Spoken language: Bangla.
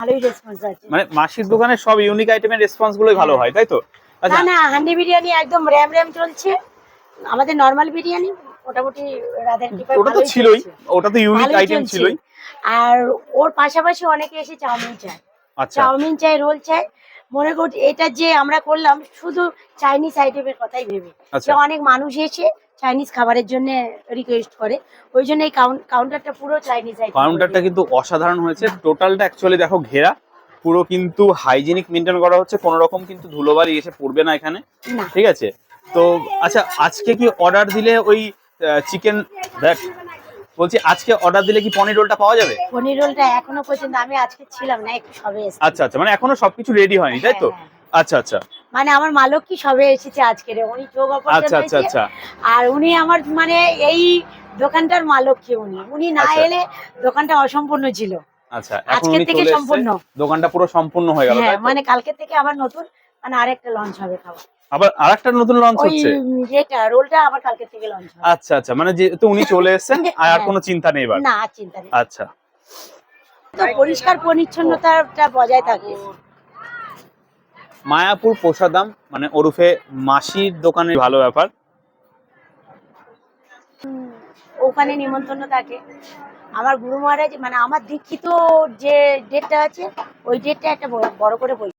ভালোই রেসপন্স আছে। মানে মাসির দোকানে সব ইউনিক আইটেমের রেসপন্স গুলোই ভালো হয়, তাই তো? আচ্ছা না হান্ডি বিরিয়ানি একদম র‍্যাম র‍্যাম চলছে। আমাদের নরমাল বিরিয়ানি মোটামুটি রাধার কৃপায় ওটা তো ভালোই ছিলই, চলছে। ওটা তো ইউনিক ভালোই আইটেম চলছে। ছিলই। আর ওর পাশাপাশি অনেকে এসে চাউমিন চায়। আচ্ছা চাউমিন চাই, রোল চাই। মনে করি এটা যে আমরা করলাম শুধু চাইনিজ আইটেমের কথাই ভেবে। আচ্ছা যে অনেক মানুষ এসে চাইনিজ খাবারের জন্য রিকোয়েস্ট করে। ওই জন্য এই কাউন্টারটা পুরো চাইনিজ আইটেম। কাউন্টারটা কিন্তু অসাধারণ হয়েছে, টোটালটা অ্যাকচুয়ালি দেখো ঘেরা, পুরো কিন্তু হাইজিনিক মেনটেন করা হচ্ছে, কোনো রকম কিন্তু ধুলোবালি এসে পড়বে না এখানে, না। ঠিক আছে? তো আচ্ছা আজকে কি অর্ডার দিলে ওই চিকেন বলছি আজকে অর্ডার দিলে কি পনির রোলটা পাওয়া যাবে? পনির রোলটা এখনো পর্যন্ত আমি আজকে ছিলাম না, একটু সবে এসেছি। আচ্ছা আচ্ছা, মানে এখনো সবকিছু রেডি হয়নি, তাই তো? হ্যাঁ। আচ্ছা আচ্ছা মানে আমার মালক কি সবে এসেছে আজকে রে, উনি চোখ আচ্ছা অপারেশন আচ্ছা হয়েছে। আচ্ছা আর উনি আমার মানে এই দোকানটার মালক কি, উনি না আচ্ছা। এলে দোকানটা অসম্পূর্ণ ছিল। আচ্ছা, এখন আজকের উনি থেকে চলে এসেছে, সম্পূর্ণ। দোকানটা পুরো সম্পূর্ণ হয়ে গেল, হ্যাঁ তাই তো? মানে কালকে থেকে আবার নতুন মানে আরেকটা লঞ্চ হবে খাবার। আবার আরেকটা নতুন লঞ্চ ওই হচ্ছে? যেটা রোলটা আবার কালকে থেকে লঞ্চ হবে। আচ্ছা আচ্ছা, মানে যেহেতু উনি চলে এসেছেন আর হ্যাঁ। কোনো চিন্তা নেই এবার। না আর চিন্তা নেই। আচ্ছা তো পরিষ্কার পরিচ্ছন্নতাটা বজায় থাকে। মায়াপুর প্রসাদাম মানে ওরফে মাসির দোকানের ভালো ব্যাপার। ওখানে নিমন্ত্রণ থাকে। আমার গুরু মহারাজ মানে আমার দীক্ষিত যে ডেটটা আছে ওই ডেটটা একটা বড় করে বই